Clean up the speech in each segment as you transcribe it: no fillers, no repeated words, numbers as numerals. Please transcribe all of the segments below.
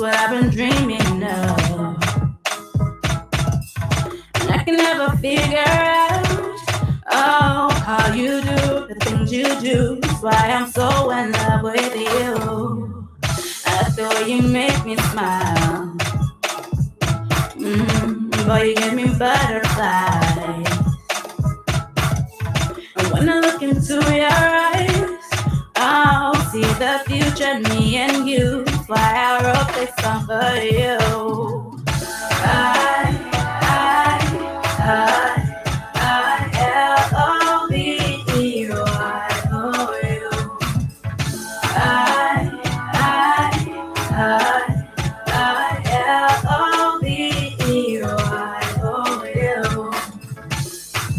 what I've been dreaming of. And I can never figure out, oh, how you do the things you do. That's why I'm so in love with you. I like the way you make me smile. Boy, you give me butterflies. And when I look into your eyes, I'll see the future, me and you. That's why I wrote this song for you.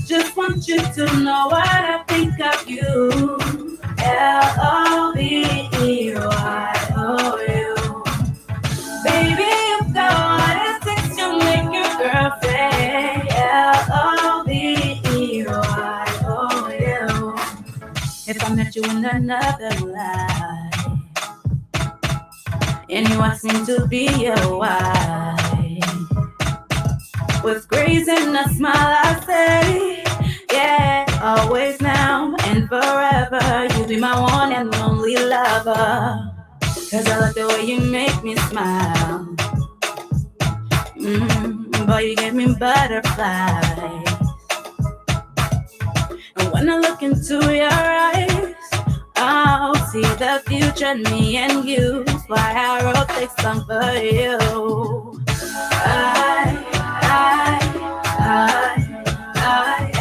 Just want you to know what I think of you. L-O-V-E-Y-O-U. Baby, you've got what it takes to make your girl say L-O-V-E-Y-O-U. If I met you in another life and you asked me to be your wife, with grace and a smile I say, yeah, always now and forever. You be my one and only lover. Cause I like the way you make me smile. Boy, you give me butterflies. And when I look into your eyes, I'll see the future, me and you. That's why I wrote this song for you.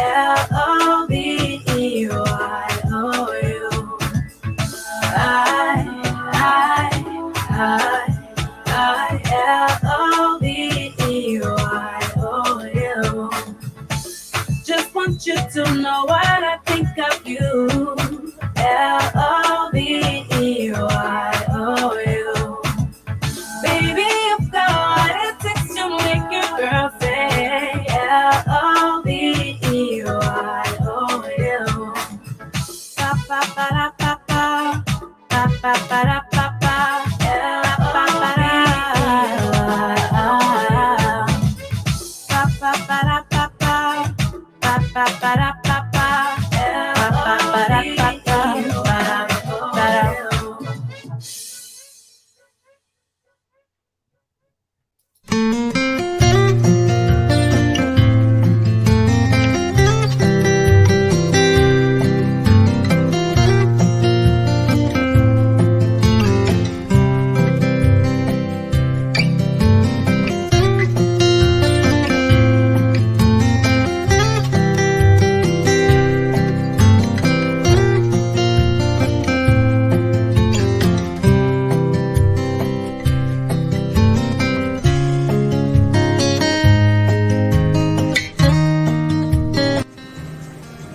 L-O-V-E-Y-O-U. L-O-V-E-Y-O-U. Just want you to know what I think of you. L-O-V-E-Y-O-U. Baby, you've got what it takes to make your girl say L-O-V-E-Y-O-U. Pa-pa-pa-da-pa-pa, pa-pa-pa-da-pa-pa, pa-pa-pa-da-pa-pa, pa-pa-pa-da-pa-pa,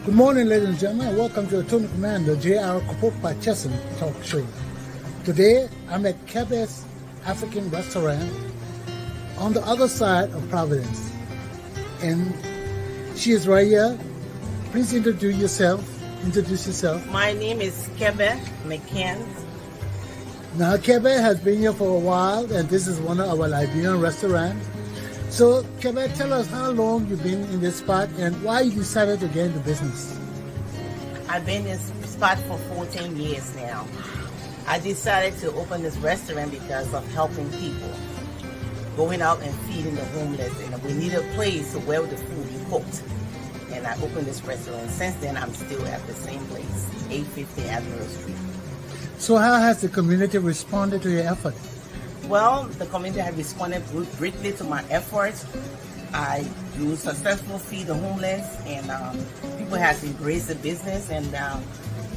Good morning, ladies and gentlemen. Welcome to Atomic Commander J.R. Glapohkpa Chesson talk show. Today, I'm at Kebe's African restaurant on the other side of Providence. And she is right here. Please introduce yourself. My name is Kebe McCann. Now, Kebe has been here for a while, and this is one of our Liberian restaurants. So, Kebe, tell us how long you've been in this spot and why you decided to get into business. I've been in this spot for 14 years now. I decided to open this restaurant because of helping people, going out and feeding the homeless, and we need a place where the food is cooked. And I opened this restaurant. Since then, I'm still at the same place, 850 Admiral Street. So how has the community responded to your effort? Well, the community has responded greatly to my efforts. I do successful feed the homeless, and people have embraced the business, and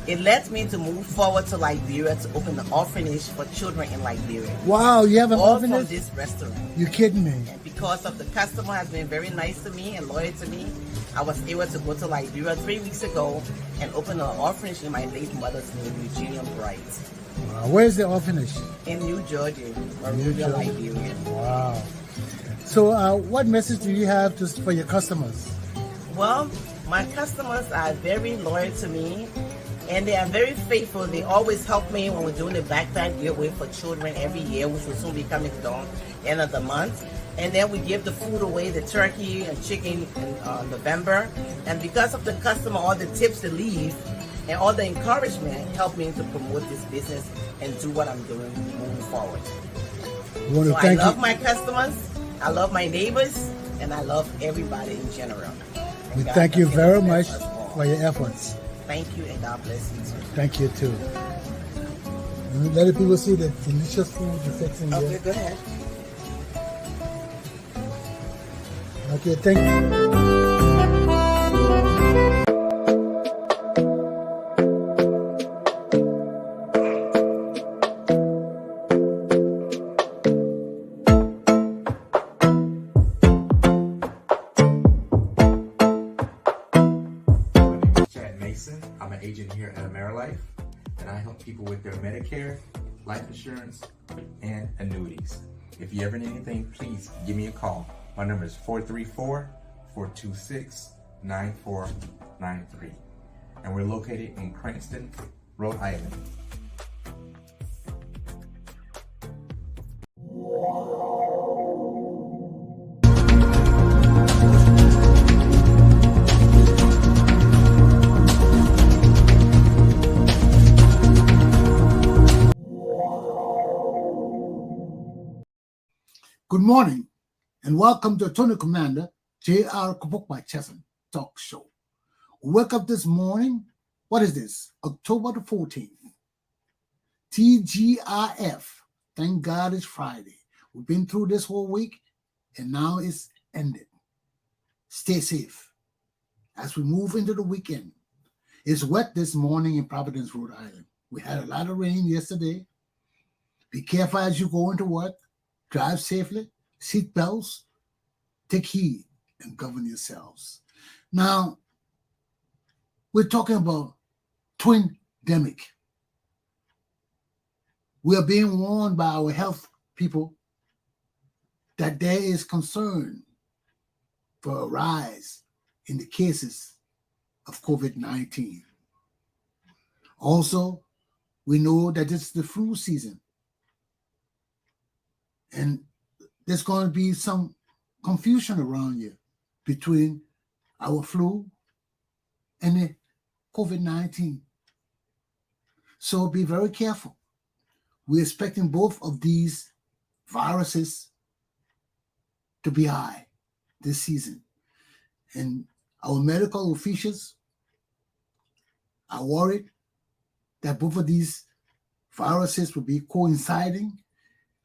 it led me to move forward to Liberia to open an orphanage for children in Liberia. Wow, you have an All orphanage? from this restaurant. You kidding me? And because of the customer has been very nice to me and loyal to me, I was able to go to Liberia 3 weeks ago and open an orphanage in my late mother's name, Eugenia Bright. Wow. Where's the orphanage? In New Georgia, Liberia. Wow. So what message do you have for your customers? Well, my customers are very loyal to me, And they are very faithful. They always help me when we're doing the backpack giveaway for children every year, which will soon be coming down end of the month. And then we give the food away, the turkey and chicken in November. And because of the customer, all the tips they leave and all the encouragement help me to promote this business and do what I'm doing moving forward. So I love my customers, I love my neighbors, and I love everybody in general. We thank you very much for your efforts. Thank you, and God bless you too. Thank you too. Let the people see the delicious food you're fixing here. Okay, go ahead. Okay, thank you. I'm an agent here at AmeriLife, and I help people with their Medicare, life insurance, and annuities. If you ever need anything, please give me a call. My number is 434-426-9493. And we're located in Cranston, Rhode Island. Good morning, and welcome to Attorney Commander J.R. Glapohkpa Chesson Talk Show. We wake up this morning, what is this? October the 14th. TGIF. Thank God it's Friday. We've been through this whole week, and now it's ended. Stay safe as we move into the weekend. It's wet this morning in Providence, Rhode Island. We had a lot of rain yesterday. Be careful as you go into work. Drive safely, seat belts, take heed, and govern yourselves. Now, we're talking about twin-demic. We are being warned by our health people that there is concern for a rise in the cases of COVID-19. Also, we know that it's the flu season. And there's going to be some confusion around here between our flu and the COVID-19. So be very careful. We're expecting both of these viruses to be high this season. And our medical officials are worried that both of these viruses will be coinciding,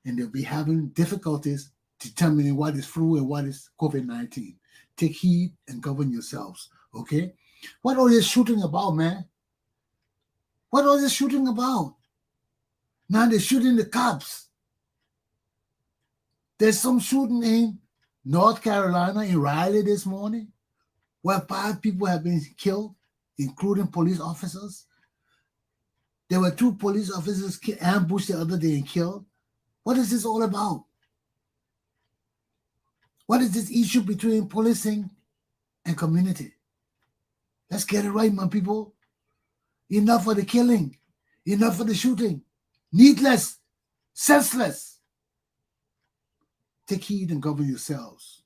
and they'll be having difficulties determining what is flu and what is COVID-19. Take heed and govern yourselves, okay? What all this shooting about, man? What all this shooting about? Now they're shooting the cops. There's some shooting in North Carolina, in Raleigh this morning, where 5 people have been killed, including police officers. There were 2 police officers ambushed the other day and killed. What is this all about? What is this issue between policing and community? Let's get it right, my people. Enough of the killing. Enough of the shooting. Needless. Senseless. Take heed and govern yourselves.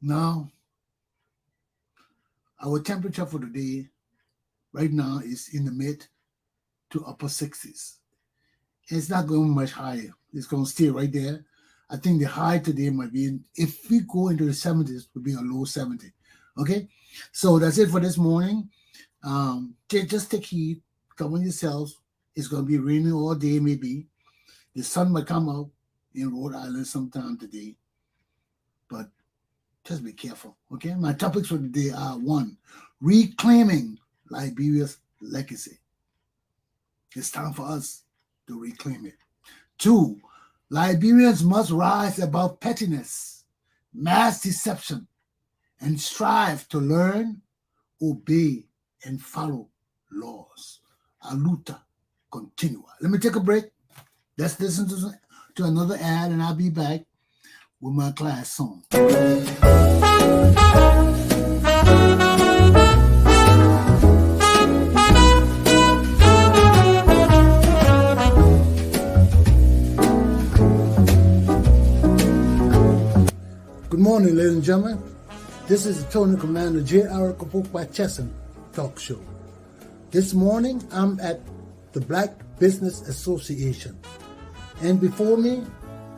Now, our temperature for today right now is in the mid to upper 60s. It's not going much higher. It's going to stay right there. I think the high today might be, if we go into the 70s, it would be a low 70. Okay? So that's it for this morning. Just take heed. Govern yourselves. It's going to be raining all day, maybe. The sun might come out in Rhode Island sometime today. But just be careful. Okay? My topics for today are 1, reclaiming Liberia's legacy. It's time for us to reclaim it. 2, Liberians must rise above pettiness, mass deception, and strive to learn, obey, and follow laws. A luta continua. Let me take a break. Let's listen to another ad, and I'll be back with my class song. morning, ladies and gentlemen. This is the Tony Commander J.R. Glapohkpa Chesson talk show. This morning, I'm at the Black Business Association. And before me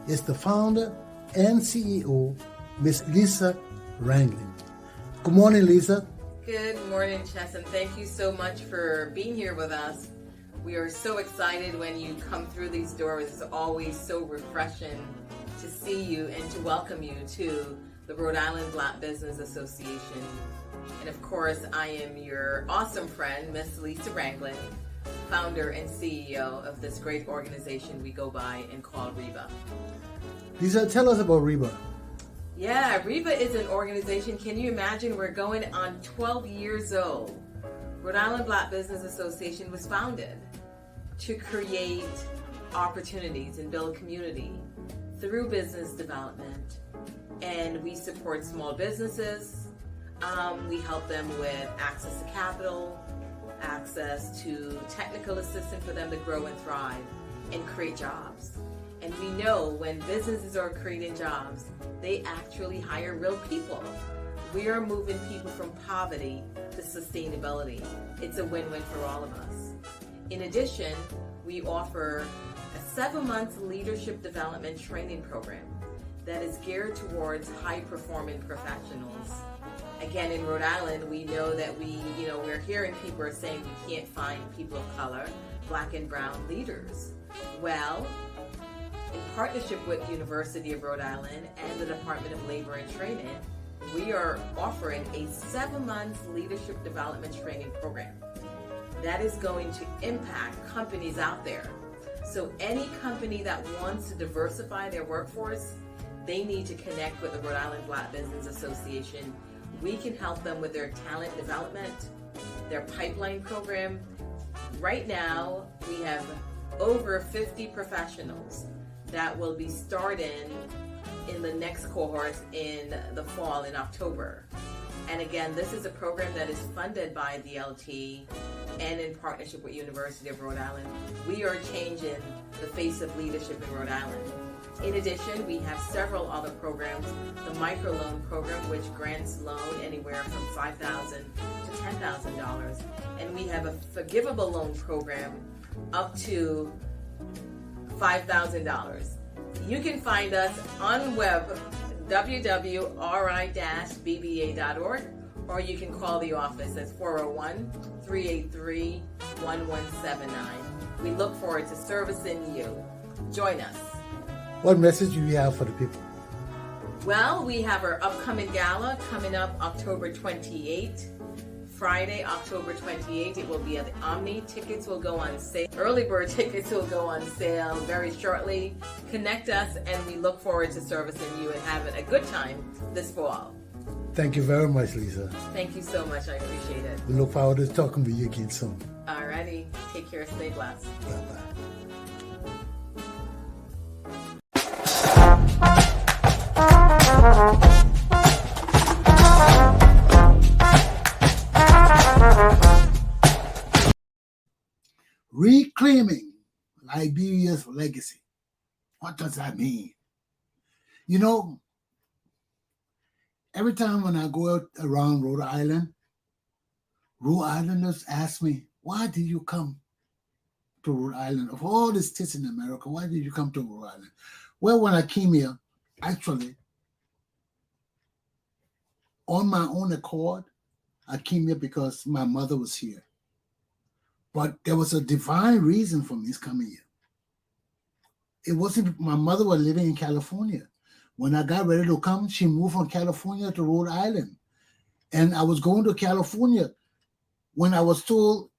is the founder and CEO, Miss Lisa Wrangling. Good morning, Lisa. Good morning, Chesson. Thank you so much for being here with us. We are so excited when you come through these doors. It's always so refreshing to see you and to welcome you to the Rhode Island Black Business Association. And of course, I am your awesome friend, Miss Lisa Wrangling, founder and CEO of this great organization we go by and call REBA. Lisa, tell us about REBA. Yeah, REBA is an organization. Can you imagine? We're going on 12 years old. Rhode Island Black Business Association was founded to create opportunities and build community through business development. And we support small businesses. We help them with access to capital, access to technical assistance for them to grow and thrive and create jobs. And we know when businesses are creating jobs, they actually hire real people. We are moving people from poverty to sustainability. It's a win-win for all of us. In addition, we offer a 7-month leadership development training program that is geared towards high-performing professionals. Again, in Rhode Island, we know that we're hearing people are saying we can't find people of color, black and brown leaders. Well, in partnership with University of Rhode Island and the Department of Labor and Training, we are offering a 7-month leadership development training program that is going to impact companies out there. So any company that wants to diversify their workforce, they need to connect with the Rhode Island Black Business Association. We can help them with their talent development, their pipeline program. Right now, we have over 50 professionals that will be starting in the next cohort in the fall, in October. And again, this is a program that is funded by the LT and in partnership with University of Rhode Island. We are changing the face of leadership in Rhode Island. In addition, we have several other programs. The microloan program, which grants loan anywhere from $5,000 to $10,000. And we have a forgivable loan program up to $5,000. You can find us on web, www.ri-bba.org, or you can call the office at 401-383-1179. We look forward to servicing you. Join us. What message do you have for the people? Well, we have our upcoming gala coming up October 28th. Friday, October 28th, it will be at the Omni. Tickets will go on sale. Early bird tickets will go on sale very shortly. Connect us, and we look forward to servicing you and having a good time this fall. Thank you very much, Lisa. Thank you so much. I appreciate it. We look forward to talking with you again soon. Alrighty. Take care. Stay blessed. Bye-bye. Reclaiming Liberia's legacy. What does that mean? You know, every time when I go out around Rhode Islanders ask me, why did you come to Rhode Island? Of all the states in America, why did you come to Rhode Island? Well, when I came here, actually, on my own accord, I came here because my mother was here. But there was a divine reason for me coming here. It wasn't, my mother was living in California. When I got ready to come, she moved from California to Rhode Island. And I was going to California. When I was told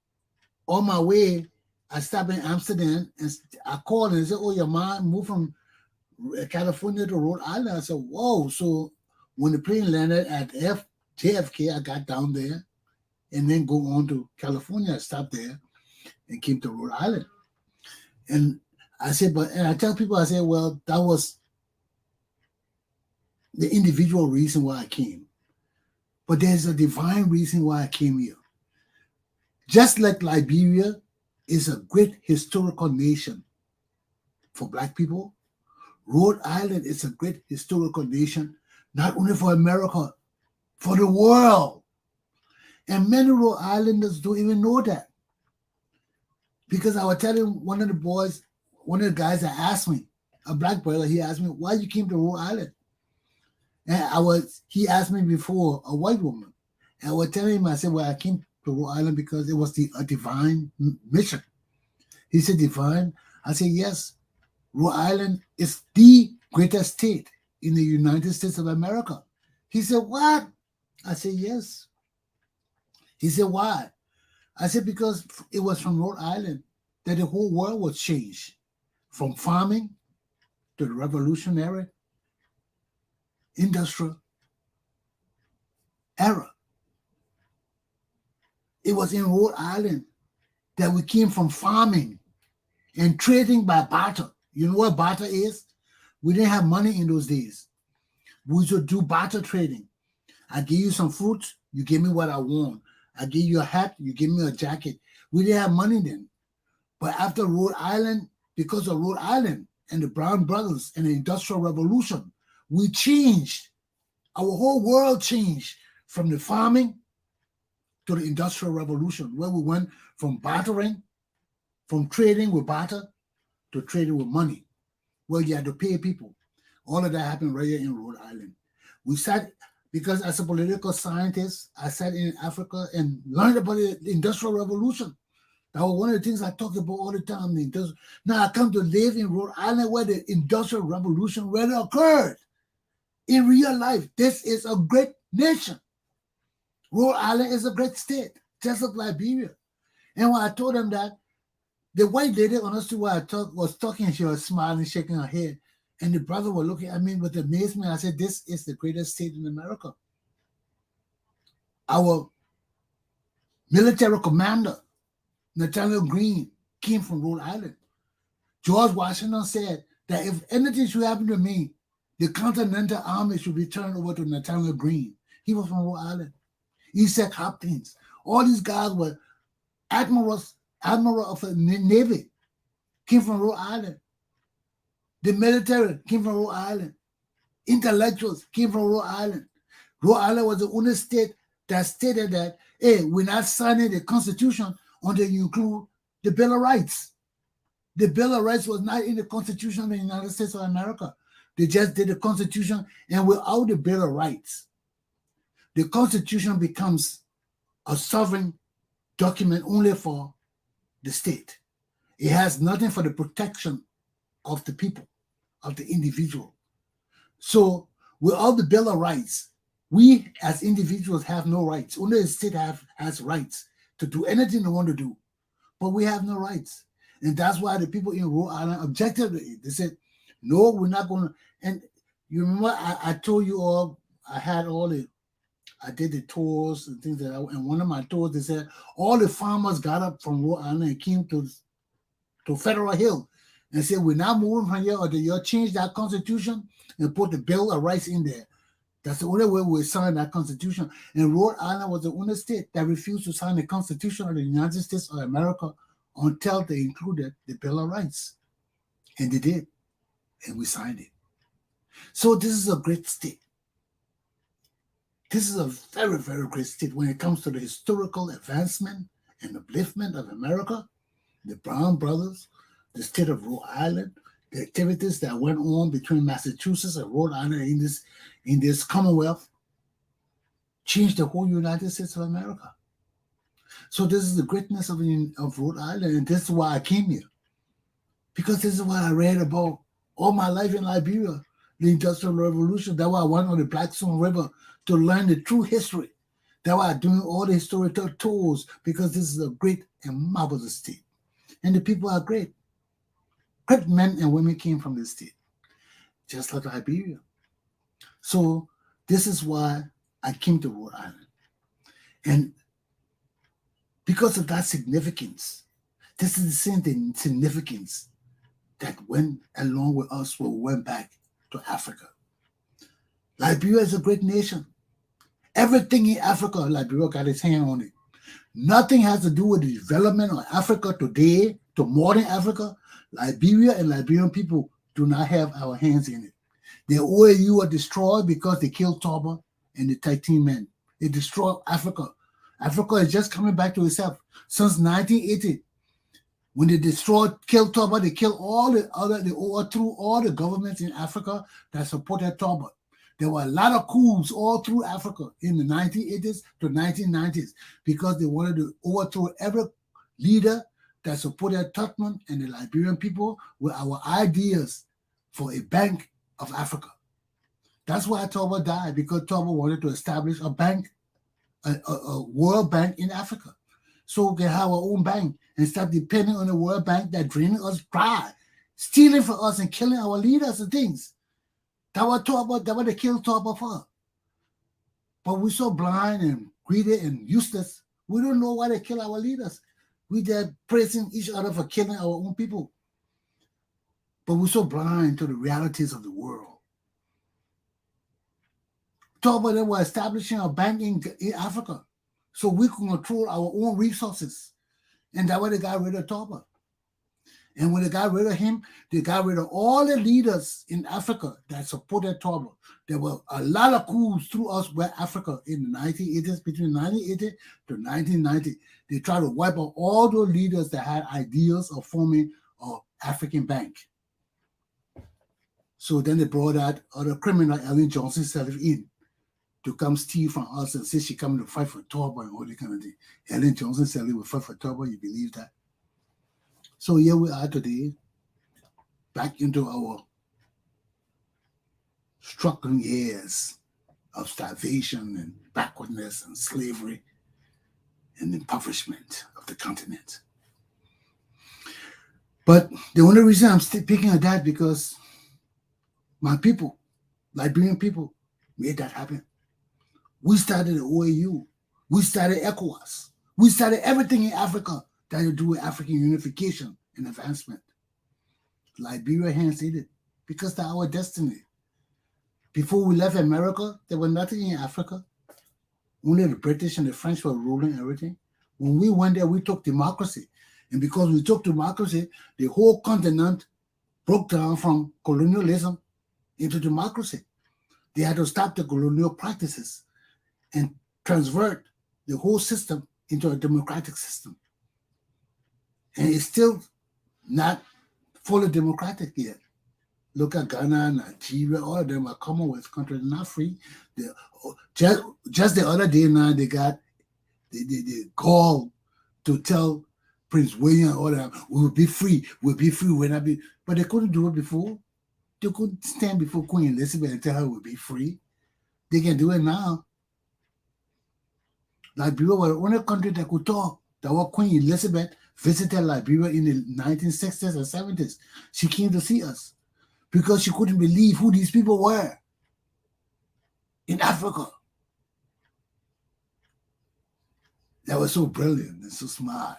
on my way, I stopped in Amsterdam and I called and said, oh, your mom moved from California to Rhode Island. I said, whoa. So when the plane landed at JFK, I got down there and then go on to California. I stopped there and came to Rhode Island. And I said, and I tell people, I say, well, that was the individual reason why I came. But there's a divine reason why I came here. Just like Liberia is a great historical nation for Black people, Rhode Island is a great historical nation not only for America, for the world. And many Rhode Islanders don't even know that. Because I was telling one of the guys that asked me, a black brother, he asked me, why you came to Rhode Island? And he asked me before, a white woman. And I was telling him, I said, well, I came to Rhode Island because it was a divine mission. He said, divine? I said, yes. Rhode Island is the greatest state in the United States of America. He said, what? I said, yes. He said, why? I said, because it was from Rhode Island that the whole world was changed. From farming to the revolutionary industrial era. It was in Rhode Island that we came from farming and trading by barter. You know what barter is? We didn't have money in those days. We should do barter trading. I give you some fruits, you give me what I want. I give you a hat, you give me a jacket. We didn't have money then. But after Rhode Island, because of Rhode Island and the Brown Brothers and the Industrial Revolution, we changed. Our whole world changed from the farming to the Industrial Revolution, where we went from bartering, from trading with barter to trading with money, where you had to pay people. All of that happened right here in Rhode Island. We sat, because as a political scientist, I sat in Africa and learned about the Industrial Revolution. That was one of the things I talk about all the time. Now I come to live in Rhode Island where the Industrial Revolution really occurred. In real life, this is a great nation. Rhode Island is a great state, just like Liberia. And when I told them that, the white lady, honestly, while I was talking, she was smiling, shaking her head. And the brother was looking at me with amazement. I said, this is the greatest state in America. Our military commander, Nathaniel Greene, came from Rhode Island. George Washington said that if anything should happen to me, the Continental Army should be turned over to Nathaniel Greene. He was from Rhode Island. He said captains. All these guys were admiral of the Navy, came from Rhode Island. The military came from Rhode Island. Intellectuals came from Rhode Island. Rhode Island was the only state that stated that, hey, we're not signing the Constitution until you include the Bill of Rights. The Bill of Rights was not in the Constitution of the United States of America. They just did the Constitution, and without the Bill of Rights, the Constitution becomes a sovereign document only for the state. It has nothing for the protection of the people, of the individual. So without the Bill of Rights, we as individuals have no rights. Only the state has rights to do anything they want to do, but we have no rights. And that's why the people in Rhode Island objected to it. They said, no, we're not going to. And you remember I told you all, I did the tours and things like that. And one of my tours, they said, all the farmers got up from Rhode Island and came to Federal Hill and said, we're not moving from here, or you'll change that Constitution and put the Bill of Rights in there. That's the only way we sign that Constitution. And Rhode Island was the only state that refused to sign the Constitution of the United States of America until they included the Bill of Rights. And they did. And we signed it. So this is a great state. This is a very, very great state when it comes to the historical advancement and upliftment of America, the Brown Brothers, the state of Rhode Island, the activities that went on between Massachusetts and Rhode Island in this Commonwealth changed the whole United States of America. So this is the greatness of Rhode Island, and this is why I came here. Because this is what I read about all my life in Liberia, the Industrial Revolution. That's why I went on the Blackstone River to learn the true history. That's why I'm doing all the historical tours, because this is a great and marvelous state. And the people are great. Great men and women came from this state, just like Liberia. So this is why I came to Rhode Island. And because of that significance, this is the same significance that went along with us when we went back to Africa. Liberia is a great nation. Everything in Africa, Liberia got its hand on it. Nothing has to do with the development of Africa today, to modern Africa. Liberia and Liberian people do not have our hands in it. The OAU were destroyed because they killed Toba and the 13 men. They destroyed Africa. Africa is just coming back to itself. Since 1980, when they killed Toba, they killed they overthrew all the governments in Africa that supported Toba. There were a lot of coups all through Africa in the 1980s to 1990s because they wanted to overthrow every leader that supported Tubman and the Liberian people with our ideas for a Bank of Africa. That's why Toba died, because Toba wanted to establish a bank, a World Bank in Africa. So we can have our own bank and stop depending on the World Bank that draining us dry, stealing from us and killing our leaders and things. That what they killed Toba for. But we're so blind and greedy and useless, we don't know why they kill our leaders. We there praising each other for killing our own people. But we're so blind to the realities of the world. Toba, they were establishing a bank in Africa so we can control our own resources. And that's why they got rid of Toba. And when they got rid of him, they got rid of all the leaders in Africa that supported Toba. There were a lot of coups throughout West Africa in the 1980s, between 1980 to 1990. They tried to wipe out all those leaders that had ideas of forming an African bank. So then they brought out other criminal, Ellen Johnson Sirleaf, in to come steal from us and say she coming to fight for Toba and all that kind of thing. Ellen Johnson Sirleaf will fight for Toba, you believe that? So here we are today, back into our struggling years of starvation and backwardness and slavery and impoverishment of the continent. But the only reason I'm still picking on that because my people, Liberian people, made that happen. We started the OAU. We started ECOWAS. We started everything in Africa that had to do with African unification and advancement. Liberia hands did it because that's our destiny. Before we left America, there was nothing in Africa. Only the British and the French were ruling everything. When we went there, we took democracy. And because we took democracy, the whole continent broke down from colonialism into democracy. They had to stop the colonial practices and transvert the whole system into a democratic system. And it's still not fully democratic yet. Look at Ghana, Nigeria, all of them are Commonwealth countries, not free. Just the other day now, they got the call to tell Prince William, all that, we'll be free, we'll not be. But they couldn't do it before. They couldn't stand before Queen Elizabeth and tell her we'll be free. They can do it now. Liberia was the only country that could talk. That was Queen Elizabeth visited Liberia in the 1960s and 70s. She came to see us because she couldn't believe who these people were in Africa. They were so brilliant and so smart.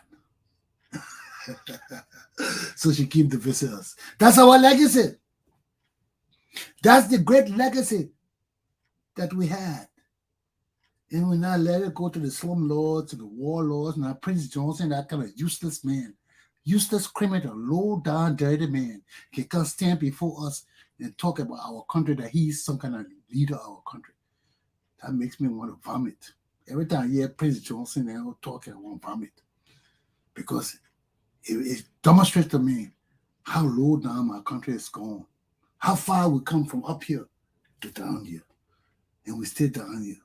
So she came to visit us. That's our legacy. That's the great legacy that we had. And we now let it go to the slum lords, to the warlords. Now Prince Johnson, that kind of useless man, useless criminal, low down, dirty man, can come stand before us and talk about our country, that he's some kind of leader of our country. That makes me want to vomit. Every time I hear Prince Johnson and talking, I want to vomit. Because it demonstrates to me how low down my country is gone. How far we come from up here to down here. And we stay down here.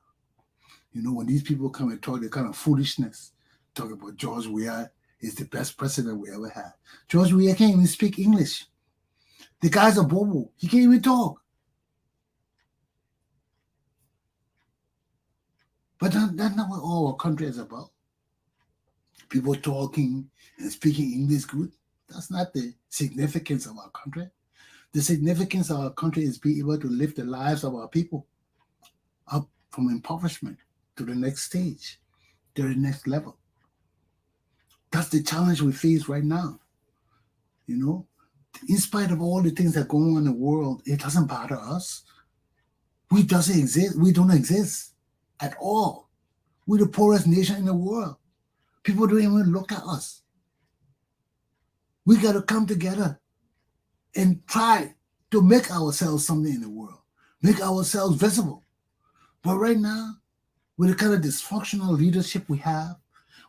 You know, when these people come and talk the kind of foolishness, talk about George Weah is the best president we ever had. George Weah can't even speak English. The guy's a bobo. He can't even talk. But that's not what all our country is about. People talking and speaking English good. That's not the significance of our country. The significance of our country is being able to lift the lives of our people up from impoverishment to the next stage, to the next level. That's the challenge we face right now. You know, in spite of all the things that go on in the world, it doesn't bother us. We doesn't exist. We don't exist at all. We're the poorest nation in the world. People don't even look at us. We got to come together and try to make ourselves something in the world, make ourselves visible. But right now, with the kind of dysfunctional leadership we have,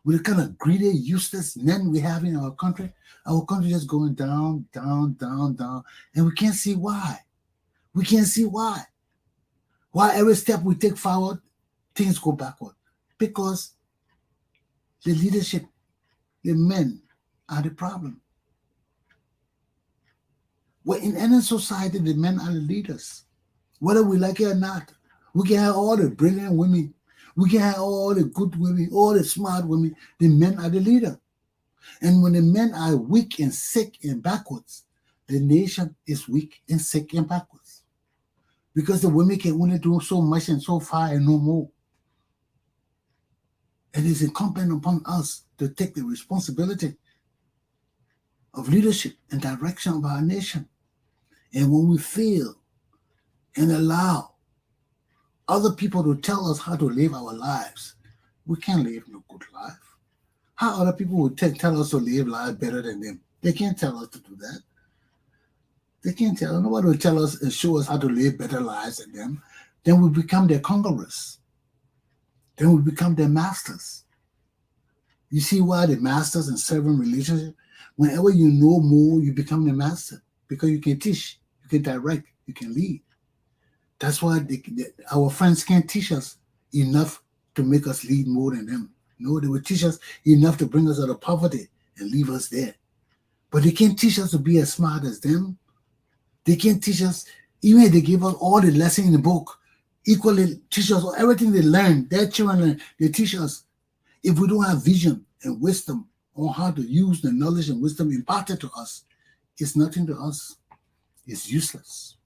with the kind of greedy, useless men we have in our country is going down, down, down, down, and we can't see why. We can't see why. Why every step we take forward, things go backward. Because the leadership, the men, are the problem. Well, in any society, the men are the leaders. Whether we like it or not, we can have all the brilliant women. We can have all the good women, all the smart women. The men are the leader. And when the men are weak and sick and backwards, the nation is weak and sick and backwards. Because the women can only do so much and so far and no more. And it's incumbent upon us to take the responsibility of leadership and direction of our nation. And when we fail and allow other people to tell us how to live our lives, we can't live no good life. How other people will tell us to live life better than them? They can't tell us to do that. They can't tell us. Nobody will tell us and show us how to live better lives than them. Then we become their conquerors. Then we become their masters. You see why the masters and servant relationship? Whenever you know more, you become the master because you can teach, you can direct, you can lead. That's why our friends can't teach us enough to make us lead more than them. No, they will teach us enough to bring us out of poverty and leave us there. But they can't teach us to be as smart as them. They can't teach us, even if they give us all the lessons in the book, equally teach us everything they learn, their children learn, they teach us. If we don't have vision and wisdom on how to use the knowledge and wisdom imparted to us, it's nothing to us. It's useless.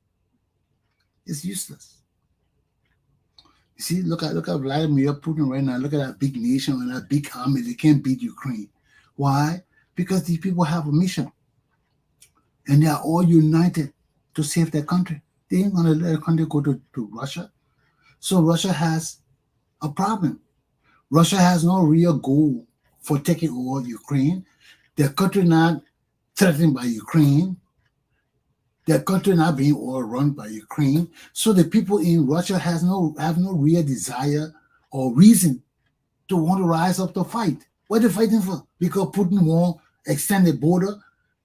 It's useless. You see, look at Vladimir Putin right now. Look at that big nation and that big army. They can't beat Ukraine. Why? Because these people have a mission. And they are all united to save their country. They ain't going to let their country go to Russia. So Russia has a problem. Russia has no real goal for taking over Ukraine. Their country not threatened by Ukraine. Their country not being all run by Ukraine. So the people in Russia have no real desire or reason to want to rise up to fight. What are they fighting for? Because Putin won't extend the border,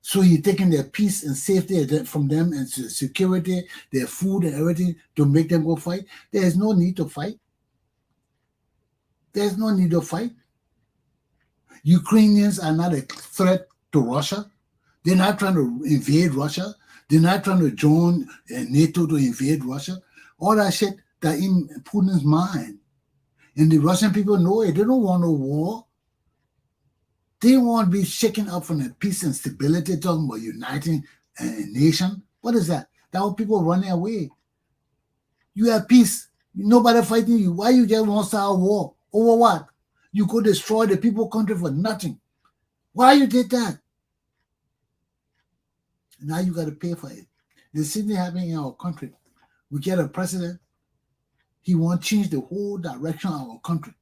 so he's taking their peace and safety from them and security, their food and everything to make them go fight. There is no need to fight. There's no need to fight. Ukrainians are not a threat to Russia. They're not trying to invade Russia. They're not trying to join NATO to invade Russia. All that shit that in Putin's mind. And the Russian people know it. They don't want no war. They want to be shaken up from the peace and stability, talking about uniting a nation. What is that? That's why people running away. You have peace. Nobody fighting you. Why you just want to start a war? Over what? You could destroy the people country for nothing. Why you did that? Now you got to pay for it. The same thing happening in our country. We get a president. He want to change the whole direction of our country.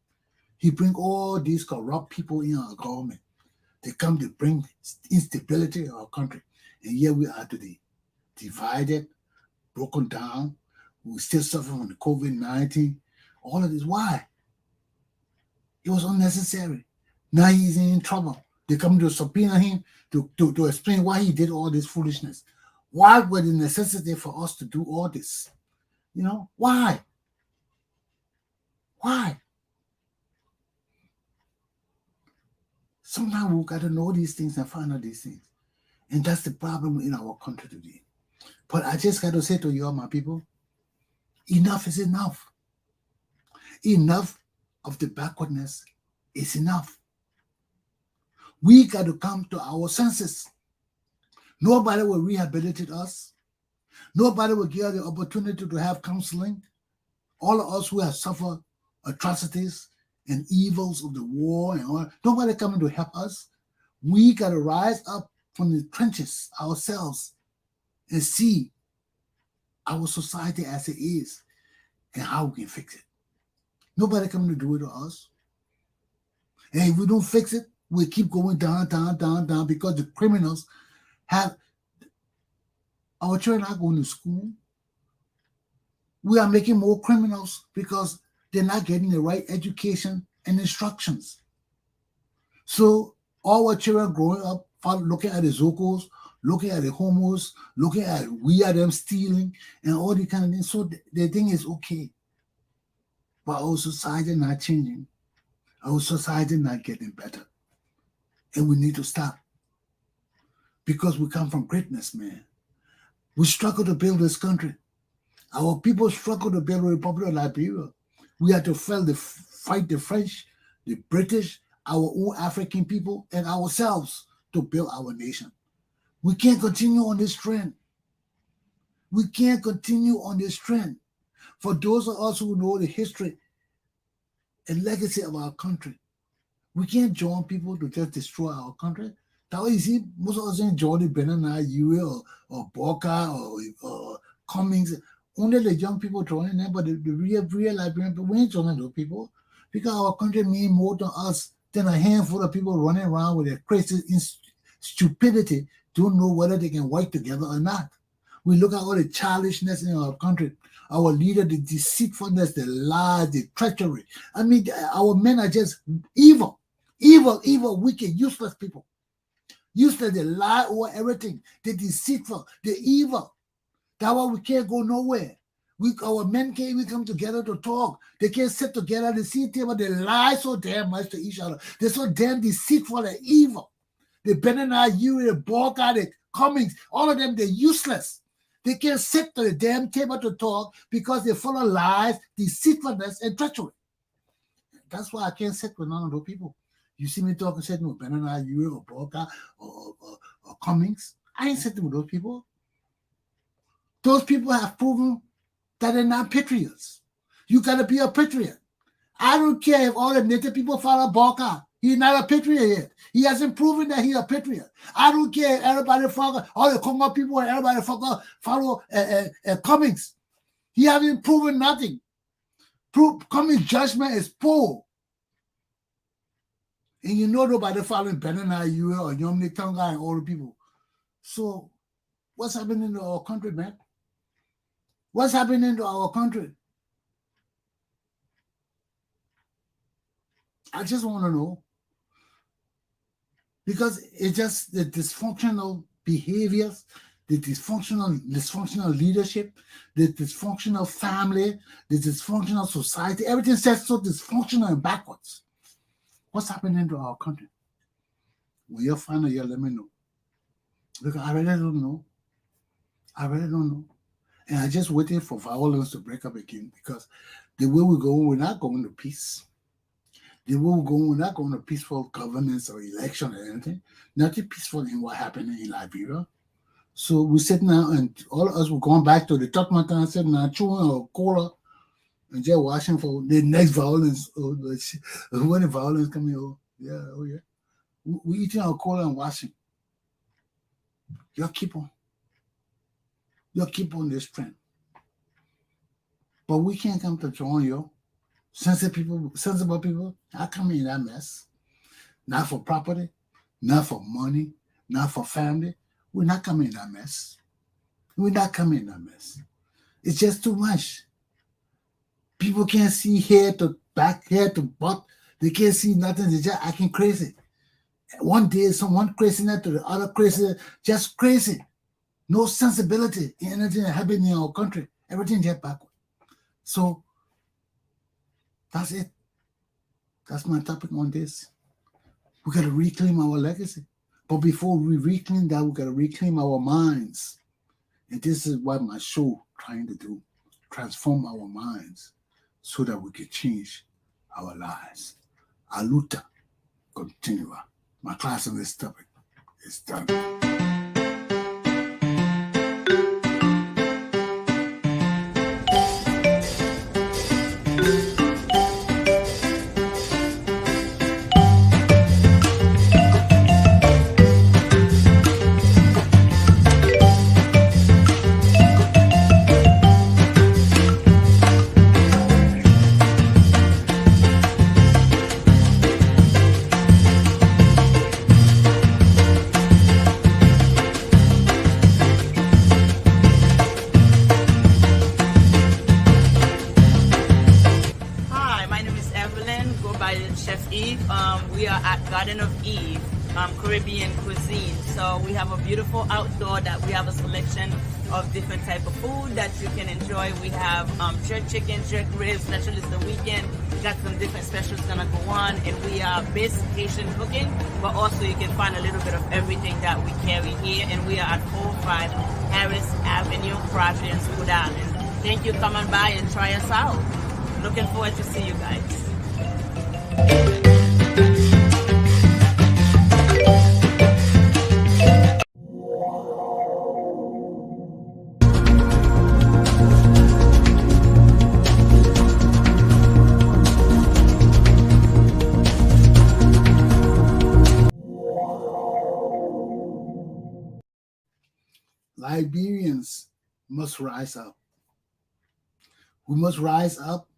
He bring all these corrupt people in our government. They come to bring instability in our country. And here we are today, divided, broken down. We still suffer from the COVID-19. All of this. Why? It was unnecessary. Now he's in trouble. They come to subpoena him to explain why he did all this foolishness. Why was the necessity for us to do all this? You know, why? Why? Sometimes we got to know these things and find out these things. And that's the problem in our country today. But I just got to say to you all, my people, enough is enough. Enough of the backwardness is enough. We got to come to our senses. Nobody will rehabilitate us. Nobody will give us the opportunity to have counseling. All of us who have suffered atrocities and evils of the war and all, nobody coming to help us. We got to rise up from the trenches ourselves and see our society as it is and how we can fix it. Nobody coming to do it to us. And if we don't fix it, we keep going down, down, down, down because the criminals have Our children are going to school. We are making more criminals because they're not getting the right education and instructions. So all our children growing up, looking at the Zokos, looking at the homos, looking at we are them stealing and all the kind of things. So the thing is okay. But our society not changing. Our society not getting better. And we need to stop. Because we come from greatness, man. We struggle to build this country. Our people struggle to build a Republic of Liberia. We had to fight the French, the British, our own African people, and ourselves to build our nation. We can't continue on this trend. We can't continue on this trend. For those of us who know the history and legacy of our country, we can't join people to just destroy our country. That's why you see most of us ain't joining Benana, Yue, or Boca, or Cummings. Only the young people joining them, but the real Liberian people, we ain't joining those people because our country means more to us than a handful of people running around with their crazy stupidity, don't know whether they can work together or not. We look at all the childishness in our country, our leader, the deceitfulness, the lies, the treachery. I mean, our men are just evil, wicked, useless people. Useless, they lie over everything. They're deceitful, they're evil. That's why we can't go nowhere. Our men can't even come together to talk. They can't sit together at the same table. They lie so damn much to each other. They're so damn deceitful and evil. The Benana, you, the Boca, the Cummings, all of them, they're useless. They can't sit to the damn table to talk because they're full of lies, deceitfulness, and treachery. That's why I can't sit with none of those people. You see me talking, sitting with Benana, you, or Boca, or Cummings. I ain't sitting with those people. Those people have proven that they're not patriots. You got to be a patriot. I don't care if all the native people follow Boca. He's not a patriot yet. He hasn't proven that he's a patriot. I don't care if everybody follow, all the Congo people and everybody follow Cummings. He hasn't proven nothing. Cummings' judgment is poor. And you know nobody following Benana, you or Yomni Tonga and all the people. So what's happening to our country, man? What's happening to our country? I just want to know. Because it's just the dysfunctional behaviors, the dysfunctional leadership, the dysfunctional family, the dysfunctional society. Everything says so dysfunctional and backwards. What's happening to our country? When you're final year, let me know. Because I really don't know. And I just waited for violence to break up again because the way we go, we're not going to peace. The way we go, we're not going to peaceful governance or election or anything. Nothing peaceful in what happened in Liberia. So we sit now and all of us were going back to the top mountain and sitting now chewing our cola and just watching for the next violence. When the violence coming, oh yeah. We eating our cola and watching. Y'all keep on this trend. But we can't come to join you. Sensible people, not coming in that mess. Not for property, not for money, not for family. We're not coming in that mess. It's just too much. People can't see head to back, head to butt. They can't see nothing. They're just acting crazy. One day, someone craziness to the other crazy, just crazy. No sensibility in anything that happened in our country. Everything just backward. So, that's it. That's my topic on this. We got to reclaim our legacy. But before we reclaim that, we got to reclaim our minds. And this is what my show trying to do. Transform our minds so that we can change our lives. Aluta continua. My class on this topic is done. We are at Garden of Eve, Caribbean cuisine. So we have a beautiful outdoor that we have a selection of different type of food that you can enjoy. We have jerk chicken, jerk ribs, especially it's the weekend. We got some different specials gonna go on, and we are basic Haitian cooking, but also you can find a little bit of everything that we carry here. And we are at 405 Harris Avenue, Providence, Rhode Island. Thank you, come on by and try us out. Looking forward to see you guys. Liberians must rise up. We must rise up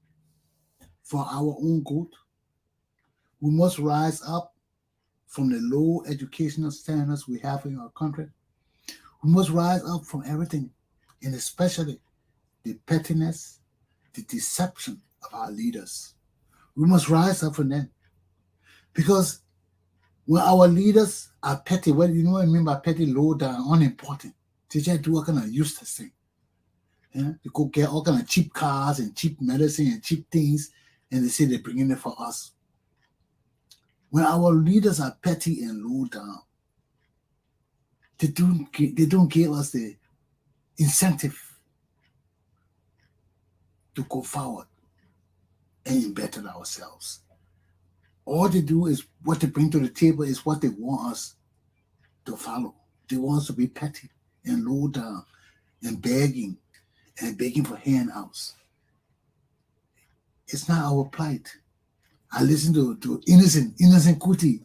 for our own good. We must rise up from the low educational standards we have in our country. We must rise up from everything, and especially the pettiness, the deception of our leaders. We must rise up from them. Because when our leaders are petty, well, you know what I mean by petty, low down, unimportant. They just do all kind of useless thing. Yeah? They go get all kind of cheap cars and cheap medicine and cheap things, and they say they're bringing it for us. When our leaders are petty and low down, they don't give us the incentive to go forward and better ourselves. All they do is what they bring to the table is what they want us to follow. They want us to be petty and low down and begging for handouts. It's not our plight. I listen to innocent Kuti.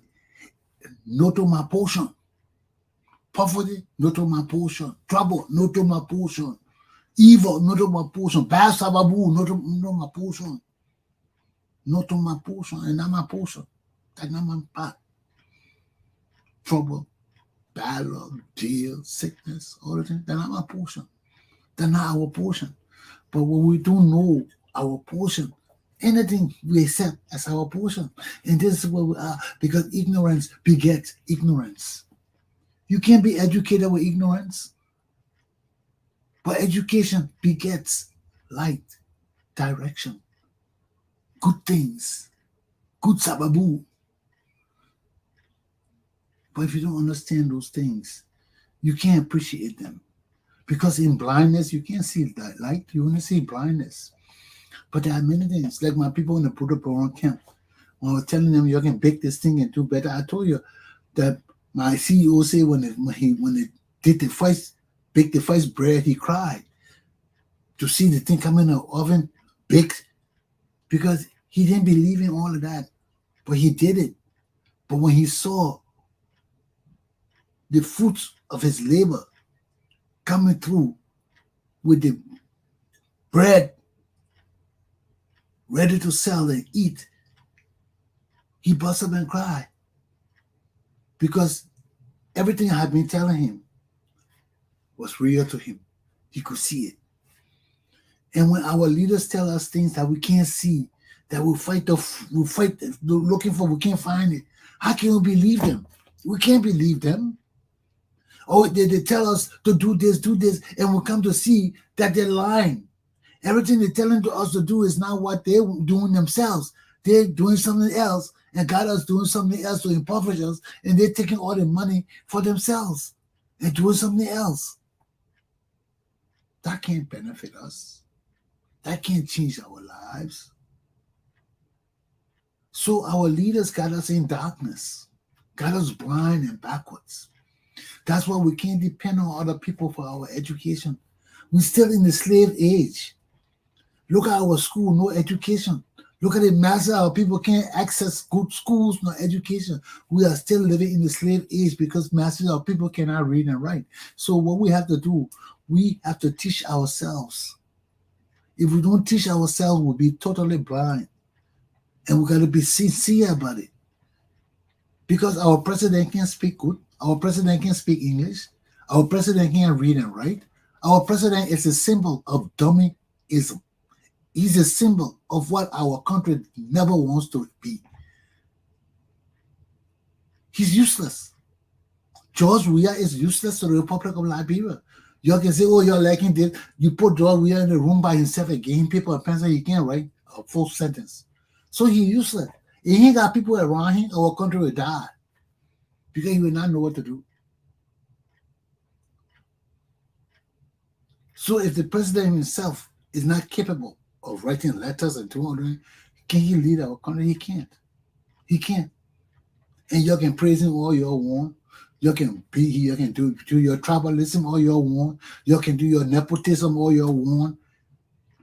No to my portion. Poverty, no to my portion. Trouble, no to my portion. Evil, no to my portion. Bad sababu, no to my portion. No to my portion, and not my portion. That's not my part. Trouble, bad luck, jail, sickness, all the things. That's not my portion. That's not our portion. But when we don't know our portion, anything we accept as our portion. And this is where we are, because ignorance begets ignorance. You can't be educated with ignorance, but education begets light, direction, good things, good sababu. But if you don't understand those things, you can't appreciate them. Because in blindness, you can't see that light, you only see blindness. But there are many things, like my people in the Buddha program camp. When I was telling them you can bake this thing and do better, I told you that my CEO said when they did the first, baked the first bread, he cried to see the thing come in the oven baked, because he didn't believe in all of that, but he did it. But when he saw the fruits of his labor coming through with the bread ready to sell and eat, he bust up and cried, because everything I had been telling him was real to him. He could see it. And when our leaders tell us things that we can't see, that we fight looking for, we can't find it, how can we believe them? We can't believe them. Or they tell us to do this, and we come to see that they're lying. Everything they're telling to us to do is not what they're doing themselves. They're doing something else, and God is doing something else to impoverish us, and they're taking all the money for themselves and doing something else. That can't benefit us. That can't change our lives. So our leaders got us in darkness, got us blind and backwards. That's why we can't depend on other people for our education. We're still in the slave age. Look at our school, no education. Look at the masses of people can't access good schools, no education. We are still living in the slave age because masses of people cannot read and write. So what we have to do, we have to teach ourselves. If we don't teach ourselves, we'll be totally blind. And we got to be sincere about it. Because our president can't speak good. Our president can't speak English. Our president can't read and write. Our president is a symbol of dummyism. He's a symbol of what our country never wants to be. He's useless. George Weah is useless to the Republic of Liberia. You can say, oh, you're liking this. You put George Weah in the room by himself again, paper and pencil, he can't write a full sentence. So he's useless. If he got people around him, our country will die because he will not know what to do. So if the president himself is not capable of writing letters and doing, can he lead our country? He can't. He can't. And you can praise him all you want. You can be here, you can do your tribalism all you want. You can do your nepotism all you want.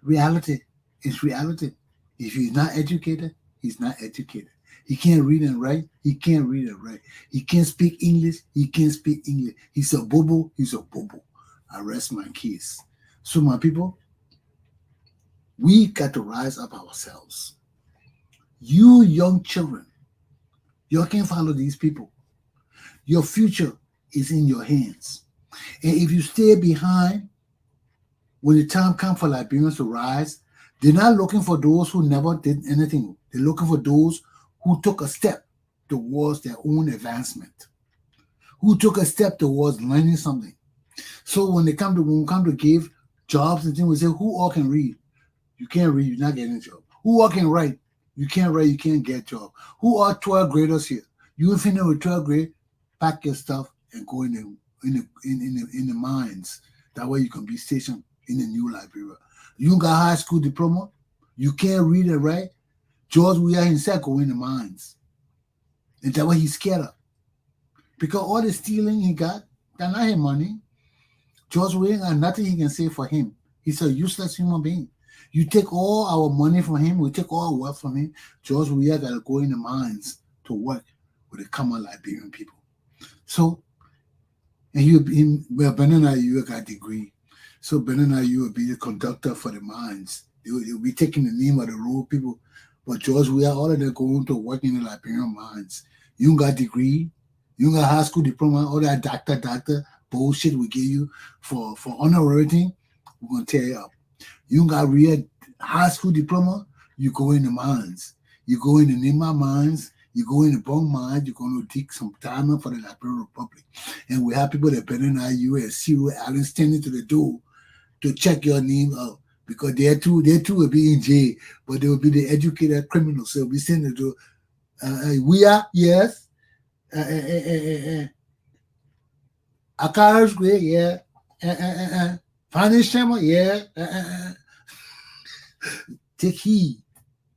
Reality is reality. If he's not educated, he's not educated. He can't read and write. He can't read and write. He can't speak English. He can't speak English. He's a bobo. He's a bobo. I rest my case. So my people, we got to rise up ourselves. You young children, you can't follow these people. Your future is in your hands. And if you stay behind, when the time comes for Liberians to rise, they're not looking for those who never did anything. They're looking for those who took a step towards their own advancement, who took a step towards learning something. So when we come to give jobs and things, we say, who all can read? You can't read, you're not getting a job. Who all can write? You can't write, you can't get a job. Who are 12th graders here? You finish with 12th grade, pack your stuff and go in the mines. That way you can be stationed in the new Liberia. You got high school diploma, you can't read and write. George Weah himself go in the mines. And that's what he's scared of. Because all the stealing he got, that's not his money. George Weah got nothing he can say for him. He's a useless human being. You take all our money from him, we take all our wealth from him. George Weah got to go in the mines to work with the common Liberian people. So, and Benin you got a degree. So Benin you will be the conductor for the mines. You'll be taking the name of the road people. But George Weah, all of them going to work in the Liberian mines. You got degree, you got high school diploma, all that doctor bullshit we give you for honorary thing, we're going to tear you up. You got real high school diploma, you go in the mines. You go in the Nema mines, you go in the Bong mines, you're going to dig some diamond for the Liberian Republic. And we have people that Benin IU and Cyril Allen standing to the door to check your name out. Because they too will be in jail, but they will be the educated criminals. So they'll be sending to we are, yes. Akash Gray, yeah. Fanny Shema, yeah. Take heed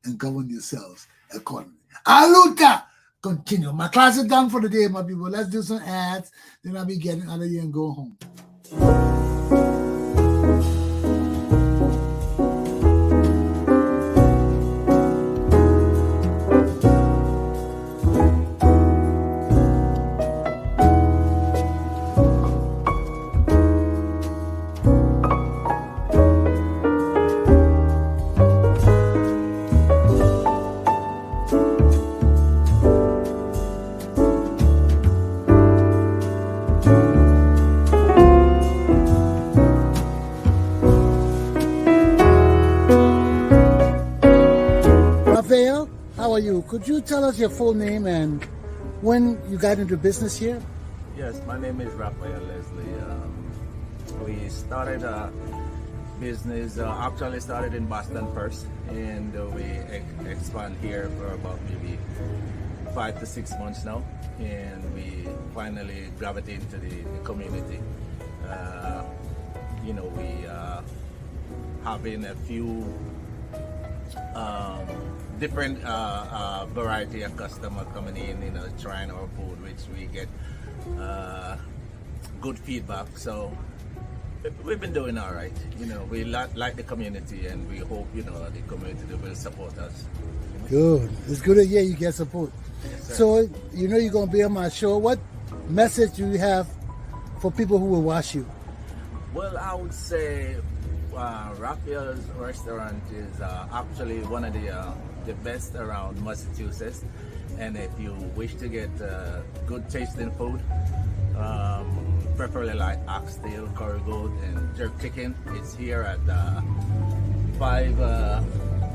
and govern yourselves accordingly. Aluta! Continue. My class is done for the day, my people. Let's do some ads. Then I'll be getting out of here and go home. How are you? Could you tell us your full name and when you got into business here? Yes, my name is Raphael Leslie. We started a business, actually started in Boston first, and we expand here for about maybe 5 to 6 months now, and we finally gravitate into the community. We having a few different variety of customers coming in, trying our food, which we get good feedback. So we've been doing all right. We like the community, and we hope the community will support us. Good. It's good to hear you get support. Yes, so you're gonna be on my show. What message do you have for people who will watch you? Well, I would say Raphael's restaurant is actually one of the best around Massachusetts, and if you wish to get good tasting food, preferably like oxtail, curry goat, and jerk chicken, it's here at 5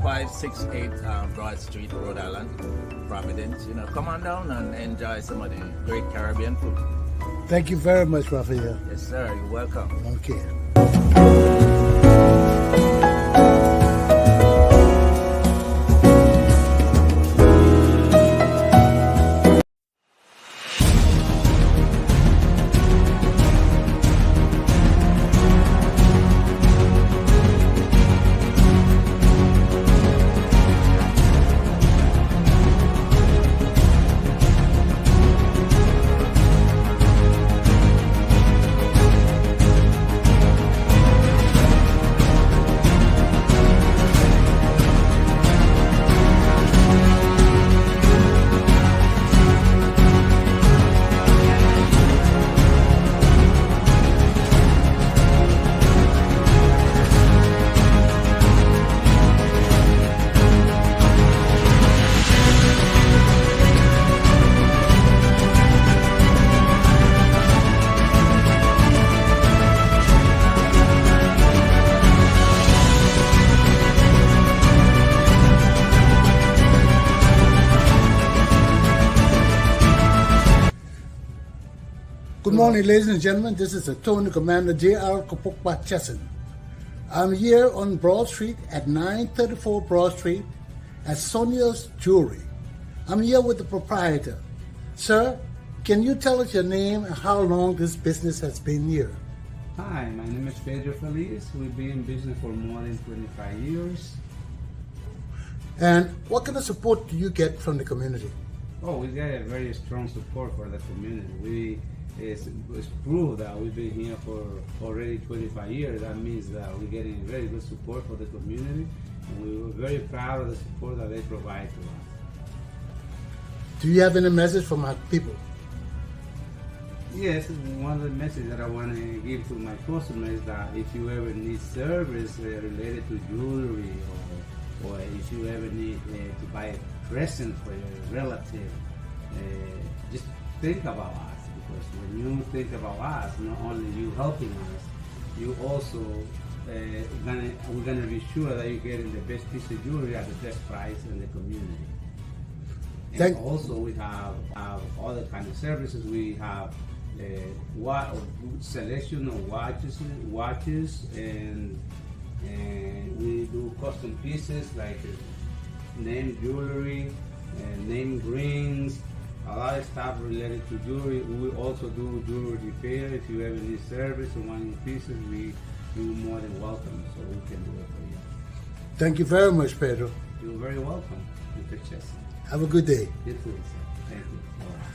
568 Broad Street, Rhode Island, Providence. Come on down and enjoy some of the great Caribbean food. Thank you very much, Raphael. Yes, sir. You're welcome. Okay. Good morning, ladies and gentlemen. This is Attorney Commander J.R. Glapohkpa Chesson. I'm here on Broad Street at 934 Broad Street at Sonia's Jewelry. I'm here with the proprietor. Sir, can you tell us your name and how long this business has been here? Hi, my name is Pedro Feliz. We've been in business for more than 25 years. And what kind of support do you get from the community? Oh, we get a very strong support for the community. It's proof that we've been here for already 25 years. That means that we're getting very good support for the community, and we're very proud of the support that they provide to us. Do you have any message for my people? Yes, one of the messages that I want to give to my customers is that if you ever need service related to jewelry, or if you ever need to buy a present for your relative, just think about us. Because when you think about us, not only you helping us, you also we're gonna be sure that you're getting the best piece of jewelry at the best price in the community. And also we have other kind of services. We have selection of watches, and we do custom pieces like name jewelry and name rings. A lot of stuff related to jewelry. We also do jewelry repair. If you ever need service or want new pieces, you're more than welcome, so we can do it for you. Thank you very much, Pedro. You're very welcome, Mr. Chesson. Have a good day. You too, sir. Thank you. Bye.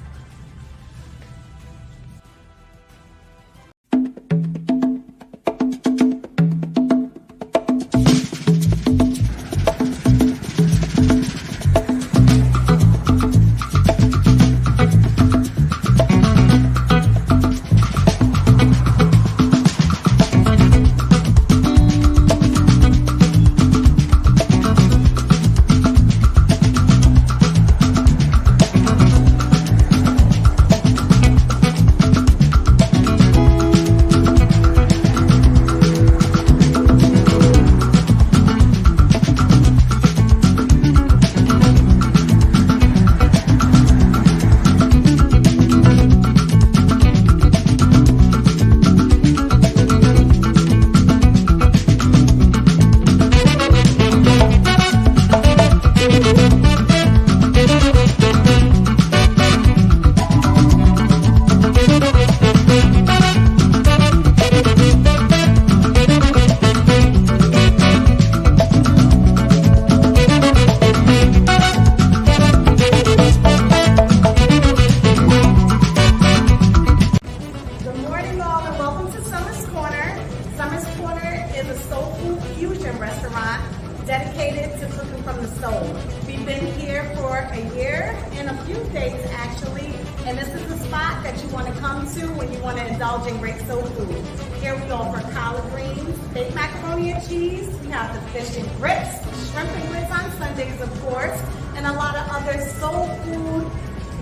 dedicated to cooking from the soul. We've been here for a year and a few days actually, and this is the spot that you want to come to when you want to indulge in great soul food. Here we offer collard greens, baked macaroni and cheese, we have the fish and grits, shrimp and grits on Sundays of course, and a lot of other soul food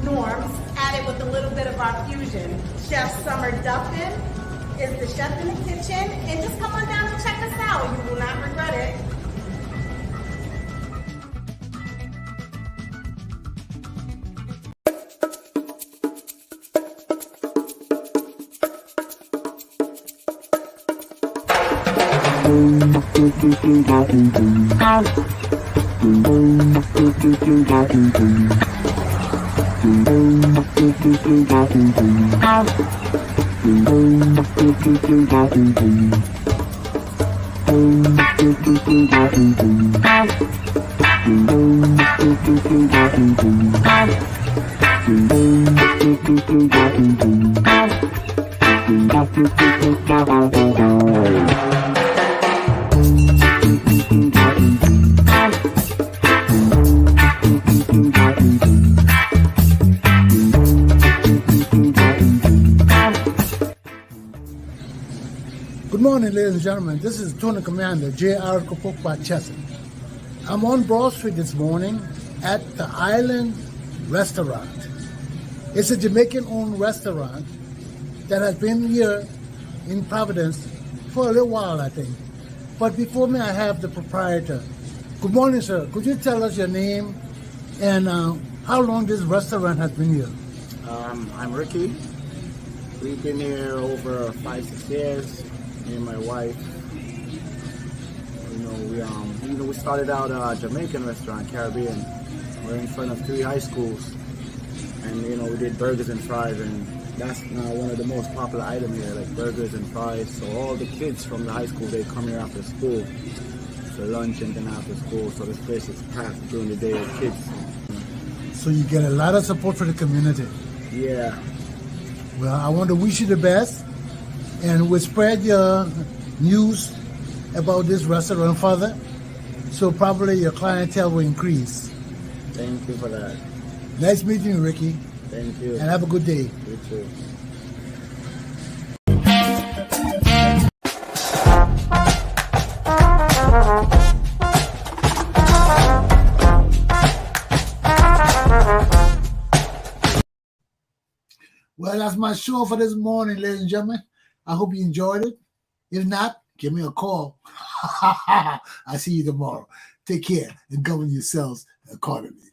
norms added with a little bit of our fusion. Chef Summer Duffin is the chef in the kitchen, and just come on down and check us out. You will not regret it. Good morning, ladies and gentlemen. This is Tony Commander J.R. Glapohkpa Chesson. I'm on Broad Street this morning at the Island Restaurant. It's a Jamaican-owned restaurant that has been here in Providence for a little while, I think. But before me, I have the proprietor. Good morning, sir. Could you tell us your name and how long this restaurant has been here? I'm Ricky. We've been here over 5-6 years. Me and my wife. We started out a Jamaican restaurant, Caribbean. We're in front of 3 high schools, and we did burgers and fries, and that's now one of the most popular items here, like burgers and fries. So all the kids from the high school, they come here after school for lunch and then after school. So this place is packed during the day with kids. So you get a lot of support for the community. Yeah. Well, I want to wish you the best, and we'll spread your news about this restaurant further, so probably your clientele will increase. Thank you for that. Nice meeting you, Ricky. Thank you. And have a good day. You too. Well, that's my show for this morning, ladies and gentlemen. I hope you enjoyed it. If not, give me a call. I'll see you tomorrow. Take care and govern yourselves accordingly.